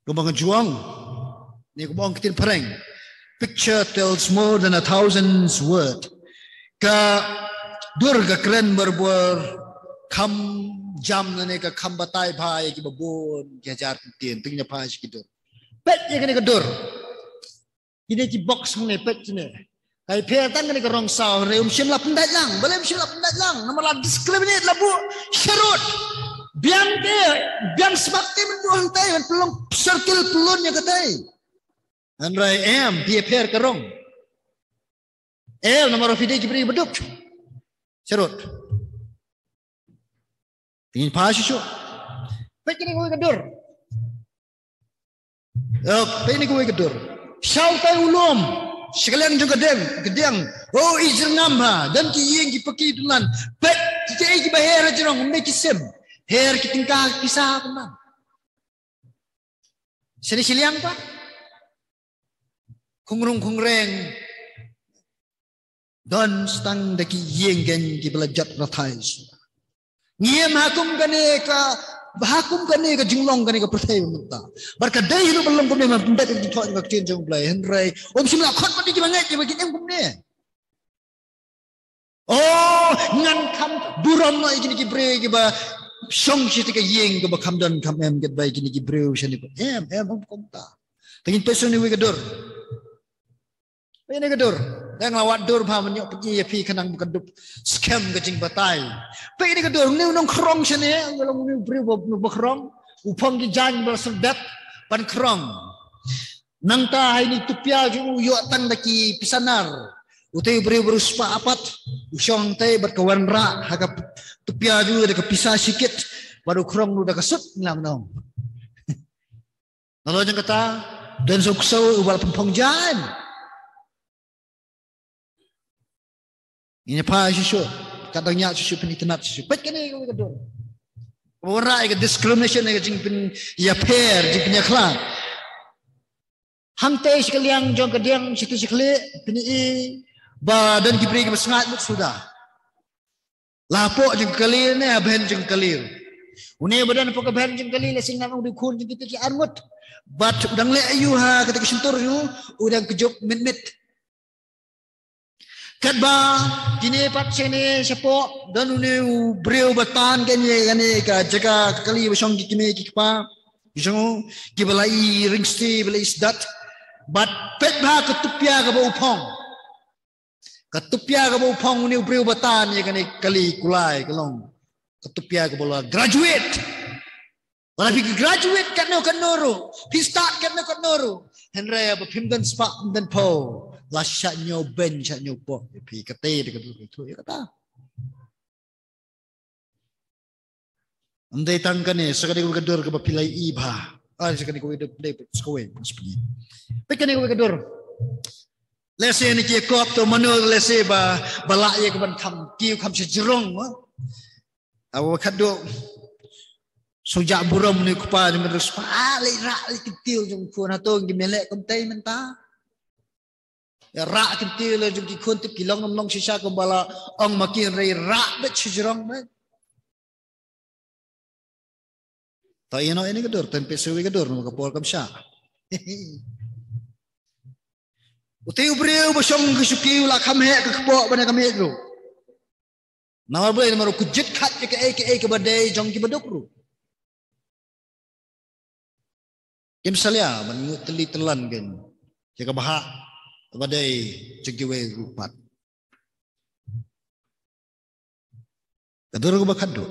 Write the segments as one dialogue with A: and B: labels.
A: Kumang juang. Ni kumang kitin pareng. Picture tells more than 1,000 words. Ka durga keren berbur kam jam nane ka kam batai bhai ki babon ki hajar kitin tingnya bhai ki dur. Pet ye kene ka dur. Ini ki box ne pet ne. Kai phe tan kene ka rong saw reum sim la pendat lang, balem sim la pendat lang. Nama la discriminate la bu syarut. Biang sebab te men bu hantai men pelong circle pelon nya katai. Andrai em dia pher ka rong. Nama rofide ki beri beduk. Syarut. Tingin pa siyo. Pet kene ko ka dur. Pet ni ko ka dur. Syau tay ulum. Sekalian juga gedeng. Oh izir ngamba dan ki yeng ki peki tunan. Pet ki bahera jirong make sim. Her ki tingkah kisah tunan. Sini siliang pa. Kungreng. Dan stang daki yeng gen ki belajat rathai. Ngiem hakum kane ka jinglong kane ka perthai mutta barka dai hilu belum kumne ma pendat di thoi ka tin jong blai henrai om simla khot pati ki bangai ki bakin em kumne oh ngan kam buram no ikini ki bre ki ba song shi ka yeng ka ba kam dan kam em get bai kini ki bre shani ko em kom ta tengin peso ni we ka dur ini ka dur yang lawat dur pha man yo pi pi khanang bukan scam ka jing batai pe ini ka dur ni nong krong sene ngalong ni bre bo krong upang ki jan ber sedat pan krong nang ta hai ni tupia ju yo tang daki pisanar utai bre beruspa apat usong tai berkawan ra haga tupia ju de ka pisah sikit baru krong lu da kasut nang nong lalu jang kata dan sukso ubal pempong jan. Ini apa sih? Kadangnya sih penitenat sih. Baik kan ini kita dulu. Orang yang discrimination yang jingpin ya pair jingpinnya kelak. Hantai sekalian jong kediang situ sekali pini badan kibri kebesangat sudah. Lapok jeng kalir ni aben jeng kalir. Uni badan apa aben jeng kalir lesing nang dukun jeng kita ki armut. Bat udang le ayu ha ketika sentur yu udang kejok mit. Kadba kini pat sini sepok dan uni breu batan kene ka jaga kali besong kime kikpa besong kibalai ringsti balai isdat bat pet ba ketupia ka ba upong uni breu batan ye kene kali kulai kelong ketupia ka bola graduate wala bi graduate kan no pi start kan no henry ba pimdan spa dan po lasya nyoben sya nyopo pi kate de itu ya kata andai tangkane sekali ko gadur ka pilai iba sekali ko de skowe seperti pekane ko gadur lese ni ki kop to manu lese ba bala ye ko ban kam kiu kam sejrong awo kado sojak buram ni kupa ni terus pali ra kitil jong ko na to gi melek kom tai menta ya rak kintil jung ki khon ti kilong nom long sisa ko bala ong makin rei rak bet chijrong bet ta ino ini kedur tempe suwi kedur no kapol kam sha utiu breu bosong kisuki la kham he ka kpo bana kam he ru nawar bre maru kujit khat ke badai jong ki baduk ru kim salia man teli telan gen jaga bahak badai cegiwe rupat kadur ko bakado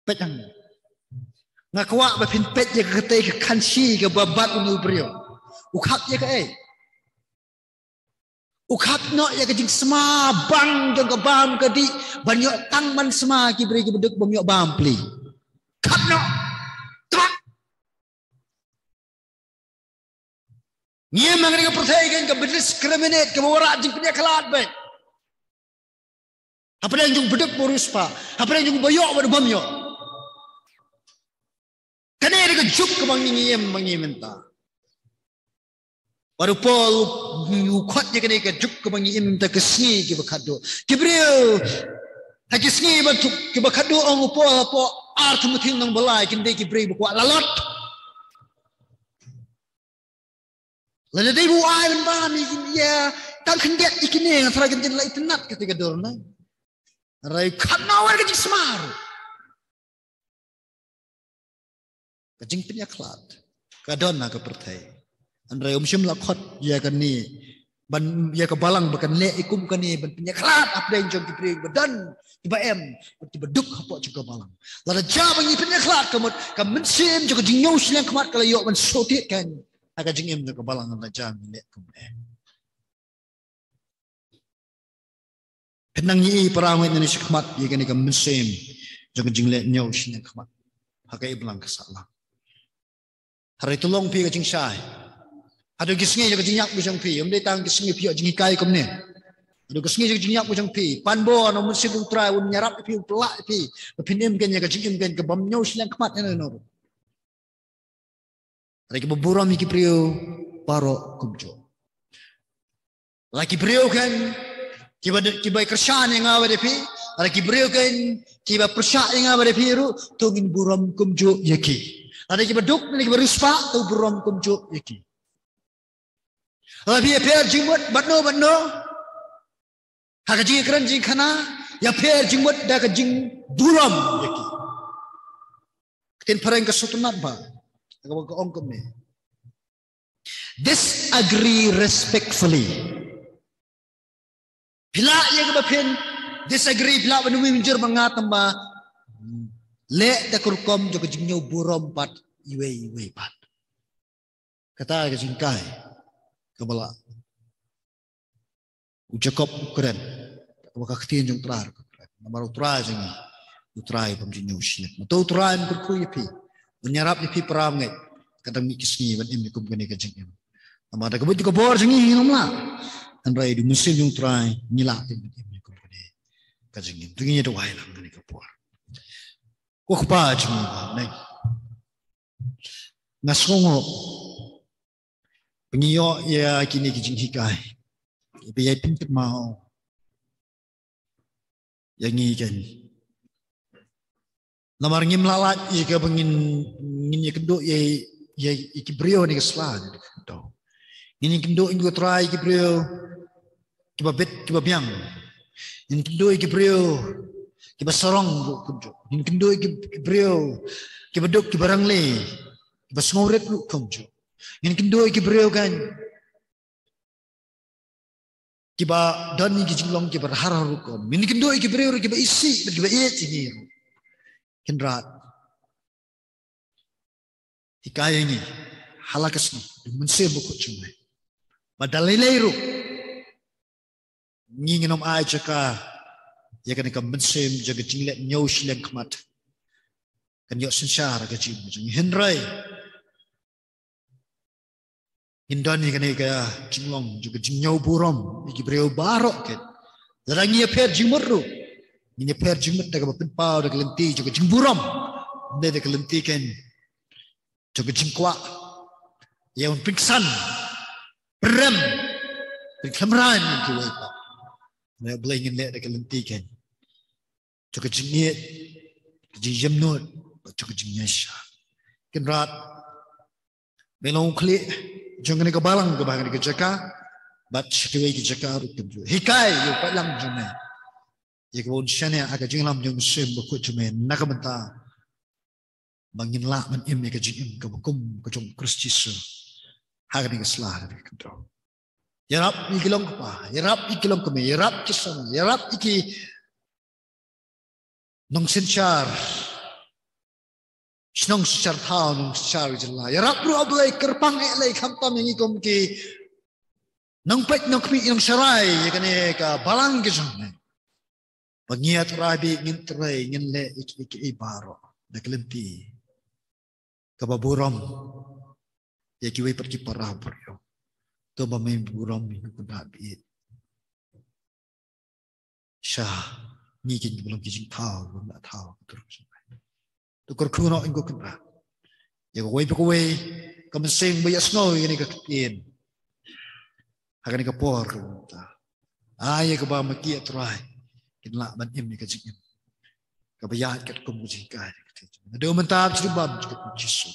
A: petang ngakwa ba pin pet ye ka te ka kansi ka babat unu brio ukhap ye ka ukhap no ye ka jing sma bang jong ka bam ka di banyo tang man sma ki bri ki beduk banyo bam pli khap no Nia mangani ka perthaikan ka discriminate ka warak jing punya kelat baik. Apa yang jung bedek borus pa, apa yang jung bayok pada bamyo. Kena dia ka juk ka mangi menta. Baru pol ukhat je kena ka juk ka mangi menta ka sngi ki bakado. Kibriu haki sngi ba ki bakado ang upol po art mutin nang balai kinde ki brei bakwa lalot. Lalu dia buai bentang ya tak kendet ikini yang terakhir jadi lagi tenat ketika dorna. Rai kanawar kecik semar. Kecing penyaklat. Kadona ke pertai. Andrai umsyam lakot ya kan ni. Ban ya ke balang bahkan le ikum kan ni ban penyaklat apa yang jom diberi badan tiba tiba duk apa juga balang. Lalu jawab ini penyaklat kamu mensim juga jingyau silang kemat kalau yok mensotit kan. Agak jingim juga balang Allah jam le kemudian. Penang yi perang Indonesia kemat ya kan kamu mensim juga jingle nyau silang kemat. Hakai belang kesalah. Hari itu long pi ke jing syai. Ada kisngi juga jinyak bujang pi. Om datang kisngi pi jing kai kom ne. Ada kisngi juga jinyak bujang pi. Panbo anu musim utrai un nyarap pi pelak pi. Pinim kan ya ke jingim kan ke bam nyau silang kemat ne no. Lagi beburam iki priyo paro kumjo. Lagi priyo kan kiba kersan yang ngawe de pi. Lagi priyo kan kiba persyak yang ngawe de pi ru tungin buram kumjo yaki. Ada kiba duk ni kiba ruspa tu buram kumjo yaki. Tapi per jingmut batno hak jing keren jing kana ya per jingmut dah ke jing buram yaki ketin pareng ke sutunat ba ke ongkom ni disagree respectfully bila ya ke bapen disagree bila benui minjur mengatam ba le da kurkom jo ke jing nyau buram pat iwe pat kata ke jingkai kabala ucakap keren wakak tin jong trar namar utrai jeng utrai pamjin nyusin to utrai kurku yepi menyarap yepi peram ngai kadang mikisni ban im kum gani kajeng im amada kabut ko bor jeng hinomla andrai di musim jong trai nyila im kum gani kajeng im tunginya do wai lang gani ko bor ko pa jeng nai ngasongo pengiyo ya kini kijing hikai ibe ya pintet mau yang ngikan lamar ngim lalat ika bengin ngin kendo ya iki brio ni keslan do ngin kendo ingo try iki brio kiba bet kiba biang ngin kendo iki brio kiba sorong kunjo ngin kendo iki brio kiba dok kiba rangle kiba smoret lu kunjo ngin kendo iki brio kan kiba dan iki jinglong kiba harar kom ngin kendo iki brio kiba isi kiba iet ini kendrat hikayah ini halakas ni mense buku cuma badalai leiru nginginom ai jaka ya kan ka mense jaga jinglet nyau silang kemat kan yo sensara ka jing henrai Indoni kan ika jinglong juga jingyau buram iki breu barok kan darangi per jingmurru ini per jingmut daga pau daga lenti juga jingburam ne daga lenti kan juga jingkwa ya un pingsan rem kamran ki wai pa ne blingin le daga lenti kan juga jingiet jinjamnut juga jingyasha kan rat melong kli jangan ni kebalang kebahagiaan ni kejaka, bat sekiwai kejaka rutin tu. Hikai yo palang jume. Ye kebun sana agak jinglam jung sem buku jume nak benta. Bangin lah man im ye kejingim kebukum kejung Kristus. Haga ni keselah ni kentau. Ya Rab ikilong kepa, ya Rab ikilong keme, ya Rab kisah, ya Rab iki nong sencar. Senang secara tahu, nung secara jelas. Ya Rab lu ablay kerpang elay kamtam yang ikom ki nang pek nang kmi nang serai ya kan ka balang ke jone. Pengiat rabi ngin terai ngin le iki ibaro dak lenti. Kababuram ya kiwi pergi parah peryo. To ba may buram ni ko dabi. Syah ni kin belum kijing tahu, belum tahu terus. Tukar kuno ingko kena. Ya kau wei kamseng bayar snow ini kekian. Akan ikapor kau ta. Ayah kau bawa makia terai. Kinla manim ni kajingin. Kau bayar kat kau mujikai. Ada mentap ceribam juga kujisu.